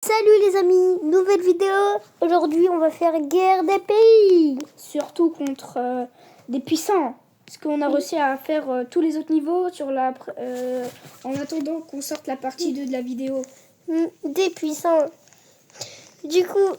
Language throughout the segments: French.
Salut les amis, nouvelle vidéo. Aujourd'hui on va faire guerre des pays. Surtout contre des puissants. Parce qu'on a réussi à faire tous les autres niveaux en attendant qu'on sorte la partie 2 de la vidéo. Des puissants. Du coup,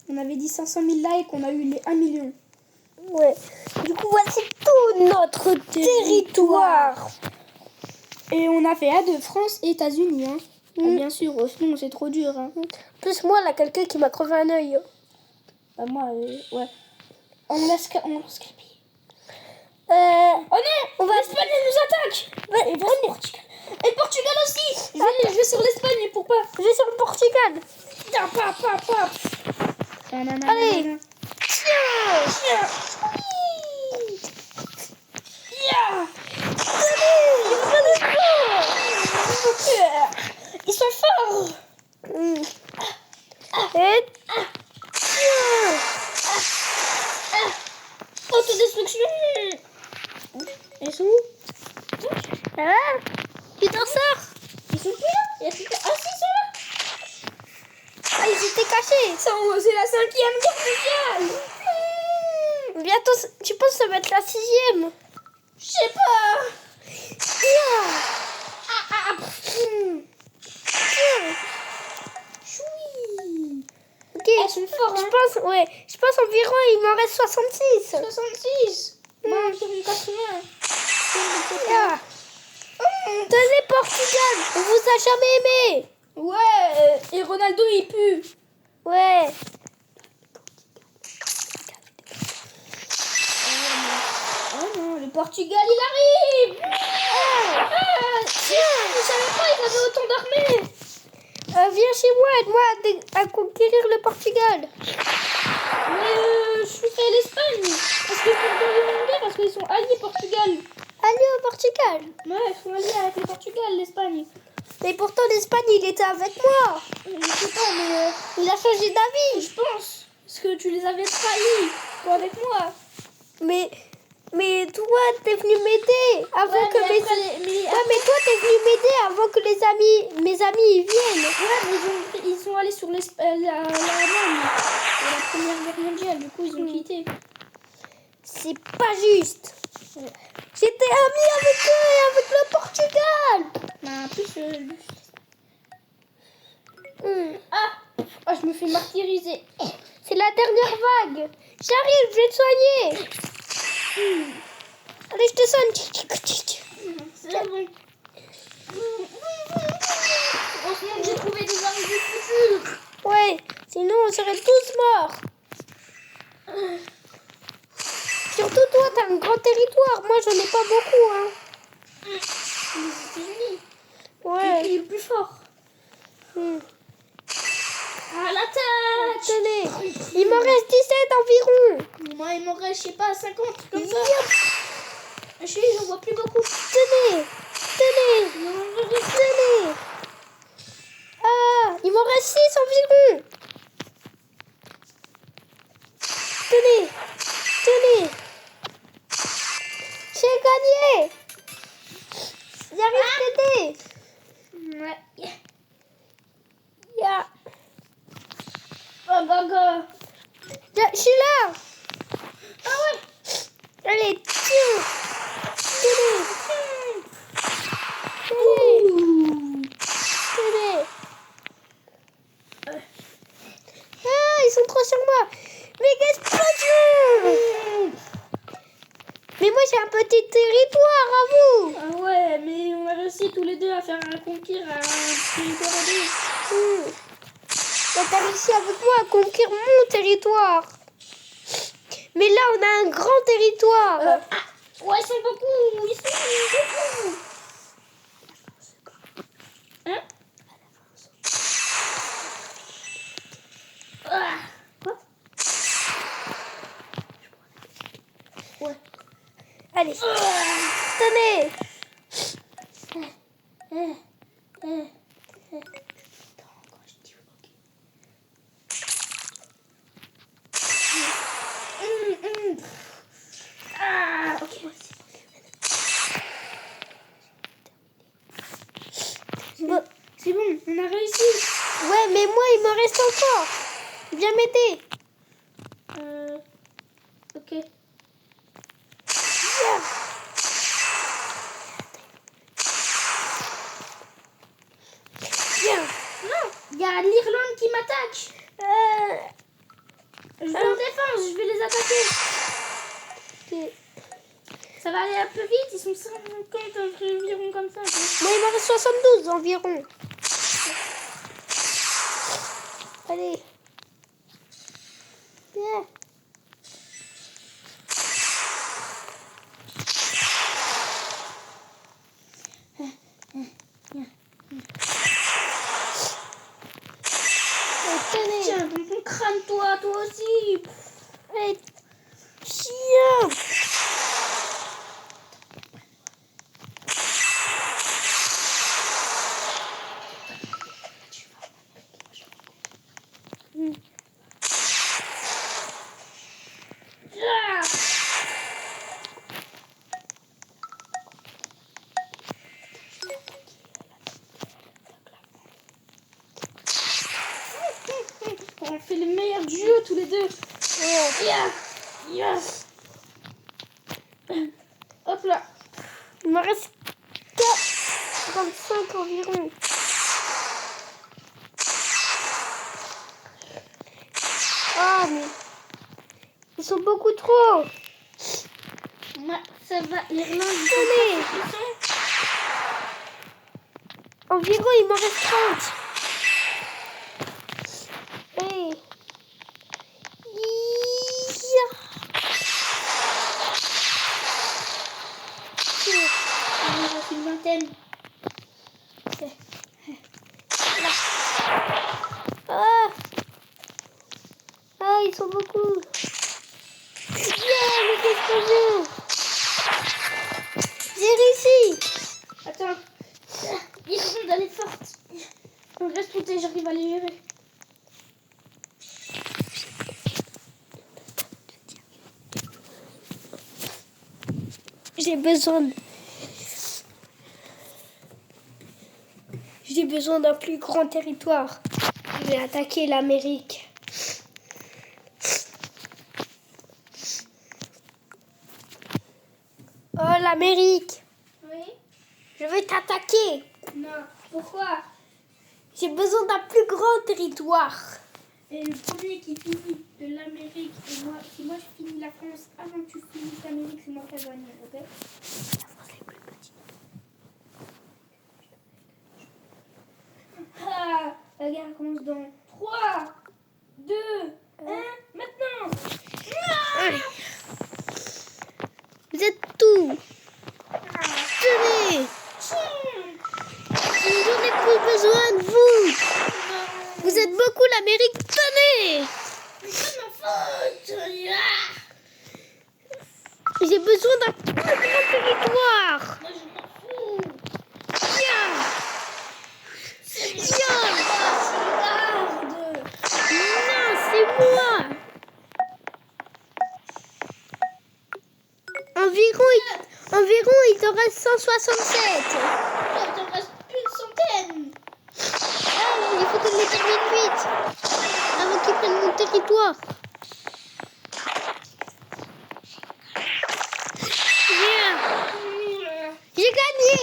On avait dit 500 000 likes, on a eu les 1 million. ouais. Du coup voici tout notre territoire. Et on a fait A de France et États-Unis. Hein. Ah, bien sûr, sinon c'est trop dur. Hein. Plus moi, là, quelqu'un qui m'a crevé un œil. Bah, moi, ouais. On laisse scraper. Oh non, l'Espagne nous attaque. Ouais, Et Portugal. Et Portugal aussi. Je vais sur l'Espagne, pourquoi? Je vais sur le Portugal. Allez. Tiens. Ils sont forts. Et Autodestruction. Ils sont où? tu t'en sors. Ils sont plus là. Ah si, ils sont là. Ah, ils étaient cachés. C'est la 5e guerre mondiale. Bientôt, tu penses que ça va être la 6e? Je sais pas. Choui. Ok, Elles sont fortes. je pense environ il m'en reste 66. 66. Moi, j'ai eu 80. Tenez Portugal, on vous a jamais aimé. Ouais, et Ronaldo il pue. Ouais. Oh non, le Portugal il arrive. Tiens, je savais pas, ils avaient autant d'armées. Viens chez moi, aide-moi à conquérir le Portugal. Mais je fais l'Espagne. Parce que pour demander, parce qu'ils sont alliés Portugal. Allez au Portugal. Ouais, ils sont alliés avec le Portugal, l'Espagne. Mais pourtant l'Espagne, il était avec moi. Je sais pas, mais Il a changé d'avis. je pense. Parce que tu les avais trahis. Toi avec moi. Mais toi, t'es venu m'aider avant que mais mais toi, t'es venu m'aider avant que mes amis ils viennent. Ouais, mais ils sont allés sur l'Allemagne. Pour la Première Guerre mondiale. Du coup, ils ont quitté. C'est pas juste. J'étais amie avec eux et avec le Portugal. Bah, en plus, je me fais martyriser. C'est la dernière vague. J'arrive, je vais te soigner. Allez, je te soigne. C'est bon. Heureusement que j'ai trouvé des armes du futur. Ouais, sinon on serait tous morts. Surtout toi, t'as un grand territoire. Moi, j'en ai pas beaucoup, hein. Les États-Unis. Ouais. Il est le plus fort. À l'attaque. Tenez, il m'en reste 17 environ. Moi, il m'en reste, je sais pas, 50 comme ça. Je sais, j'en vois plus beaucoup. Tenez. Ah, il m'en reste 6 environ. Tenez. J'ai gagné. J'arrive à t'aider. Ouais. Yeah. Oh, gaga. Je suis là. Ah ouais. Allez, tiens. Tenez. Ah, ils sont trop sur moi. Méga explosion. Mais moi, j'ai un petit territoire à vous. Ah ouais, mais on a réussi tous les deux à faire un conquérir à un territoire à deux. T'as réussi avec moi à conquérir mon territoire. Mais là, on a un grand territoire. Ouais, ils sont beaucoup. Ils sont beaucoup. Hein? Quoi? Ouais. Allez, tenez. Ok. Bon, C'est bon, on a réussi. Ouais, mais moi, il me reste encore. Viens m'aider. Ok. Viens. Non, il y a l'Irlande qui m'attaque. Je vais en défense, je vais les attaquer. Ok. Ça va aller un peu vite, ils sont 50 environ comme ça. Moi, il me reste 72 environ. Allez. Viens. Tenez. Tiens, mon crâne, toi aussi. Allez. Tiens. Ah. On fait le meilleur duo tous les deux. Hop là. Il me reste 45 environ. Ah, mais ils sont beaucoup trop. Ça va, l'Irlande. Tenez. Environ, il m'en reste 30. Hey. Il me reste une vingtaine. Ah. Ah, ils sont beaucoup. Mais qu'est-ce que j'ai réussi. Attends. L'Irlande, elle est forte. On reste protégé, j'arrive à les gérer. J'ai besoin d'un plus grand territoire. Je vais attaquer l'Amérique. Oh, l'Amérique. Oui. Je vais t'attaquer. Non. Pourquoi? J'ai besoin d'un plus grand territoire. Et le premier qui finit de l'Amérique et moi, si moi je finis la France avant que tu finisses l'Amérique, c'est moi qui vais gagner, ok? La France est plus petite. Ah, la guerre commence dans 3, 2, 1, maintenant! Allez. Vous êtes tout. Tenez. J'en ai plus besoin de vous. Vous êtes beaucoup l'Amérique. Tenez. C'est ma faute! J'ai besoin d'un plus grand territoire. Moi je m'en fous! Tiens. Tiens. Non, c'est moi. Environ, il t'en reste 167. Il t'en reste plus une centaine! Ah, il faut que je les termine vite. Avant qu'ils prennent mon territoire. Viens. J'ai gagné.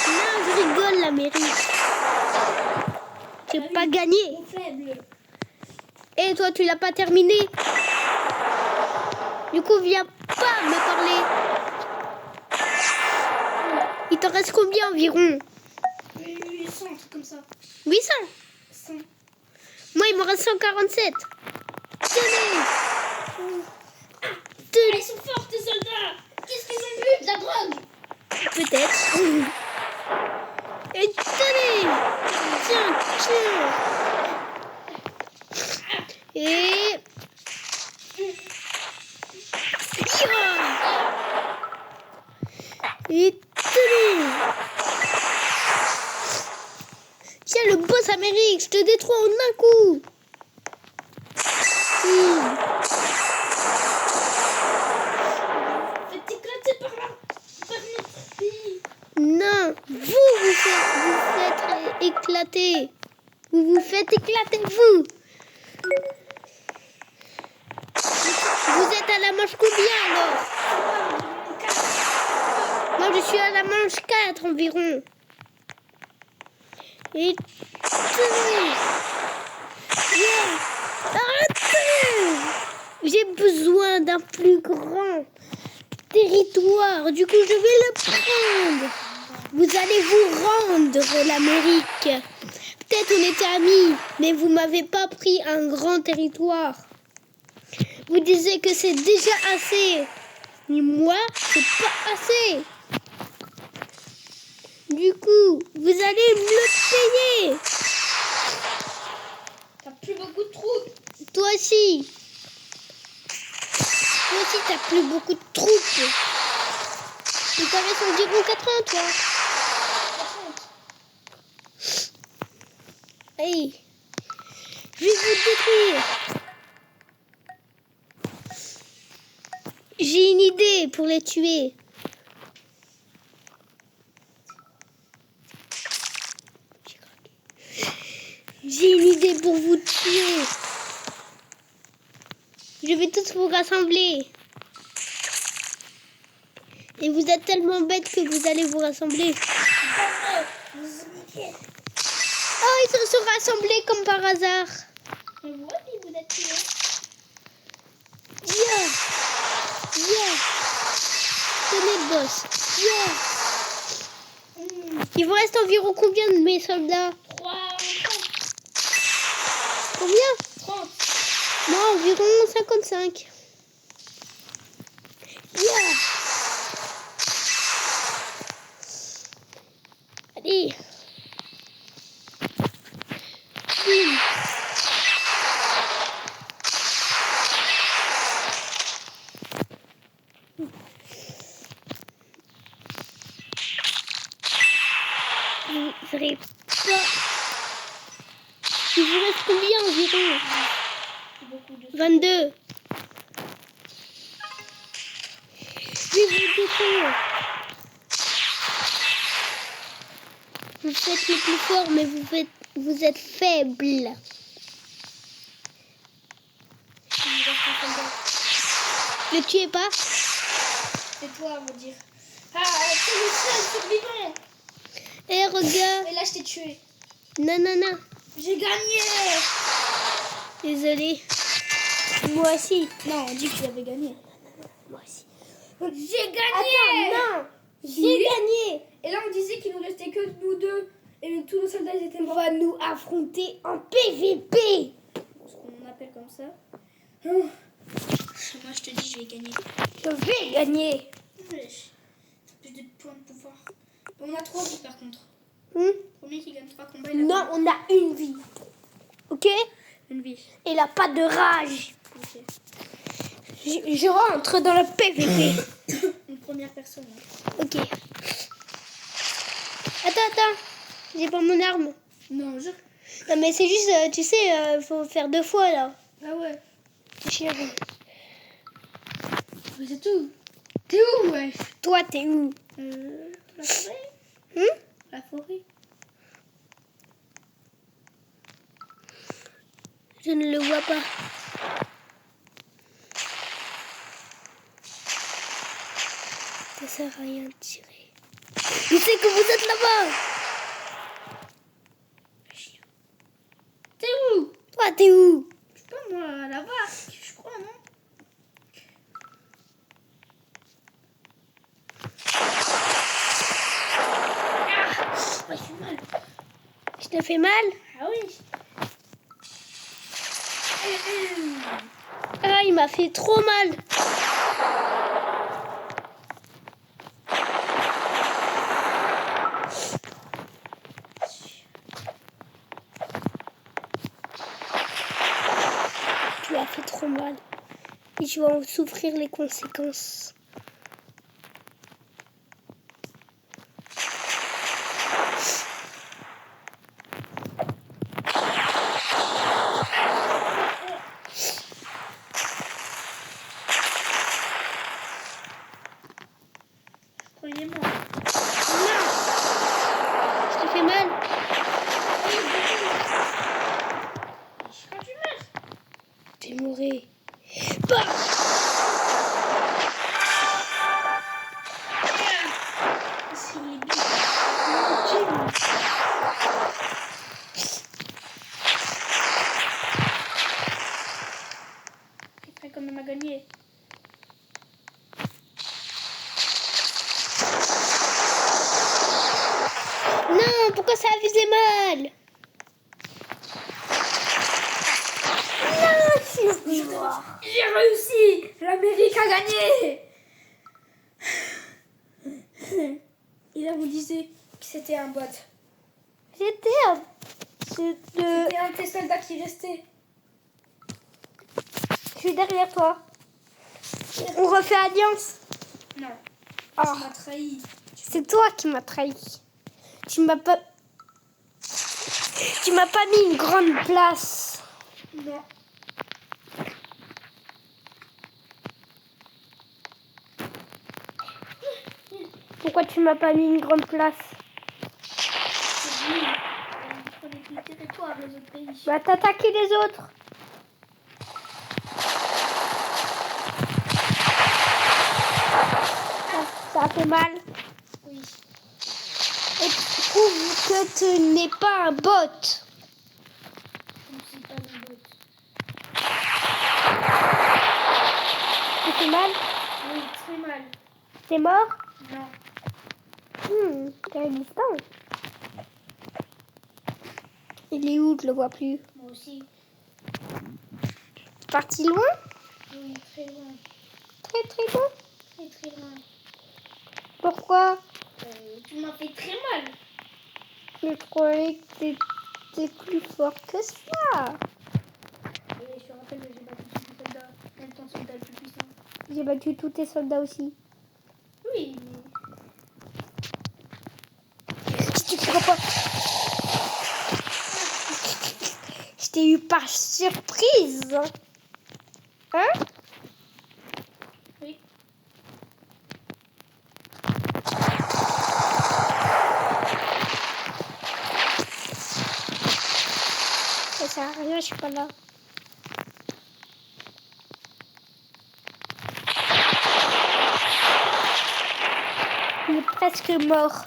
Non, je rigole, l'Amérique. J'ai pas gagné. Trop faible! Et toi, tu l'as pas terminé. Du coup, viens pas me parler. Il t'en reste combien environ? 800, un truc comme ça. 800. 100. Moi, il me reste 147. Tenez. Ils sont forts, tes soldats! Qu'est-ce qu'ils ont bu? De la drogue! Peut-être. Et tenez. Tiens. Et... Et tenez. Tiens, le boss Amérique, je te détruis en un coup. Faites éclater par notre pays! vous faites éclater. Vous faites éclater, vous. Vous êtes à la manche combien, alors? Moi, je suis à la manche 4 environ. Et... Yeah. Arrêtez! J'ai besoin d'un plus grand territoire. Du coup, je vais le prendre. Vous allez vous rendre, l'Amérique. Peut-être on était amis, mais vous m'avez pas pris un grand territoire. Vous disiez que c'est déjà assez. Mais moi, c'est pas assez. Du coup, vous allez me le payer. T'as plus beaucoup de troupes. Toi aussi. Toi aussi, t'as plus beaucoup de troupes. Il t'en reste environ 80, toi. Hey, je vais vous détruire. J'ai une idée pour les tuer. J'ai une idée pour vous tuer. Je vais tous vous rassembler. Et vous êtes tellement bêtes que vous allez vous rassembler. Oh, ils se sont rassemblés comme par hasard. Mais vous êtes tués. Yeah. Yeah. Tenez le boss. Yeah. Il vous reste environ combien de mes soldats? 3, Combien? 30. Moi, environ 55. Yeah. Allez. Bim. Vous serez pas... Il vous reste combien environ? Beaucoup de 22. Je vais vous détruire. Vous faites le plus fort, mais vous êtes faible. Ne tuez pas. C'est toi, on va dire. Ah, c'est le seul survivant. Eh, regarde. Et là, je t'ai tué. Non, non, non. J'ai gagné. Désolée. Moi aussi. Non, on dit que j'avais gagné. Moi aussi. J'ai gagné. Attends, non. J'ai gagné. Et là, on disait qu'il nous restait que nous deux. Et tous nos soldats ils étaient On morts. va nous affronter en PVP. Ce qu'on appelle comme ça. Moi, je te dis, je vais gagner. Je vais gagner. Wesh. Plus de points de pouvoir. On a 3 vies par contre. Premier qui gagne 3 combats, il a Non, on a une vie. Ok? une vie. Et la pas de rage. Ok. Je rentre dans le PVP. Une première personne. Ok. Attends. J'ai pas mon arme. Non, je... Non, mais c'est juste, tu sais, faut faire 2 fois là. Ah ouais. Chier. Mais c'est tout. T'es où, wesh? Toi, t'es où? La forêt. La forêt. Je ne le vois pas. Ça sert à rien de tirer. Je sais que vous êtes là-bas. T'es où? Toi, t'es où? Je sais pas moi, là-bas. Je crois, non? Ah, ouais, je suis mal. Je te fais mal? Ah oui. Ah, il m'a fait trop mal. Tu as fait trop mal. Et tu vas en souffrir les conséquences. Croyez-moi. Non. Non, pourquoi ça faisait mal? J'ai réussi. L'Amérique a gagné. Et là, vous disiez que c'était un bot. C'était un... C'était un de tes soldats qui restait. Je suis derrière toi. On refait alliance. Non. Oh, Tu m'as trahi. c'est toi qui m'as trahi. Tu m'as pas mis une grande place. Non. Pourquoi tu m'as pas mis une grande place? C'est lui. Il prenait tout le territoire, les autres pays. Bah t'attaquer les autres. Ça a fait mal. Oui. Et prouve que tu n'es pas un bot. Je ne suis pas un bot. Ça fait mal? Oui, très mal. T'es mort? Non. T'es résistant. Il est où? Je le vois plus. Moi aussi. Parti loin? Oui, très loin. Très loin. Très très loin. Pourquoi? Tu m'as fait très mal. Je croyais que t'étais plus fort que ça. Et je te rappelle que j'ai battu tous tes soldats. Même ton soldat le plus puissant. J'ai battu tous tes soldats aussi. Oui, Tu te pas. Je t'ai eu par surprise. Hein? oui. Ça sert à rien, je suis pas là. Il est presque mort.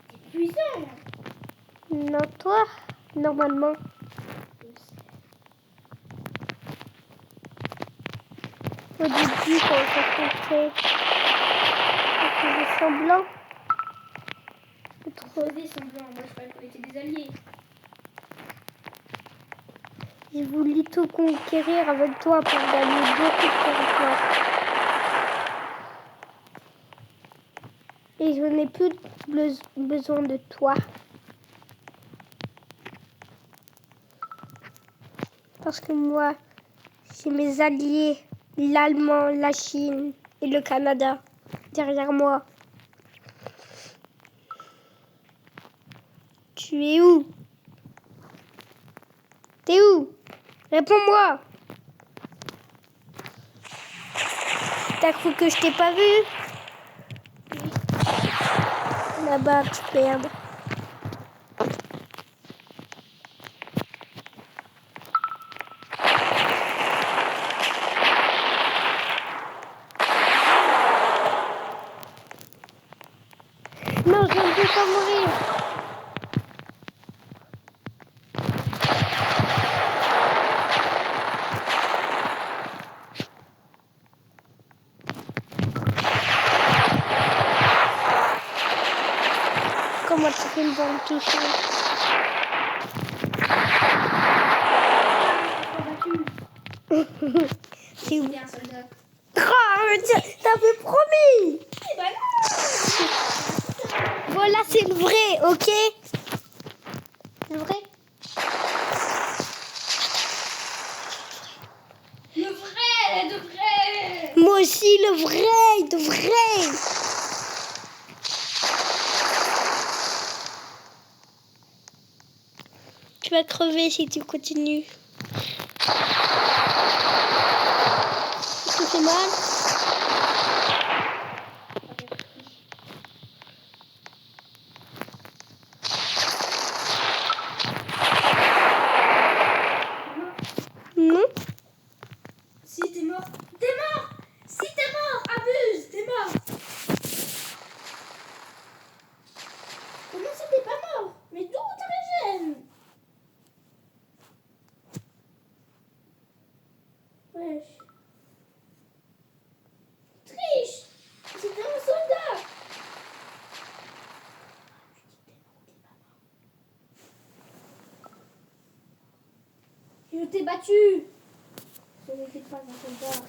T'es puissant. Non, toi, normalement. Au début, quand on s'est rencontrés, on faisait semblant. On faisait semblant. Moi, je croyais qu'on était des alliés. J'ai voulu tout conquérir avec toi pour gagner beaucoup de territoire. Et je n'ai plus besoin de toi. Parce que moi, j'ai mes alliés, l'Allemand, la Chine et le Canada derrière moi. Tu es où? T'es où? Réponds-moi. T'as cru que je t'ai pas vu? Là-bas, tu perds. Non, je ne peux pas mourir. Comment tu fais une bonne touche? C'est où? T'es un soldat. T'avais promis. Eh ben non. Voilà, c'est le vrai, ok? Le vrai? Le vrai. Moi aussi, le vrai, de vrai. Tu vas crever si tu continues. Ça fait mal? Non? Si t'es mort. T'es mort. Si t'es mort, abuse. T'es mort. Comment ça Je t'ai battu. Ce n'était pas un soldat.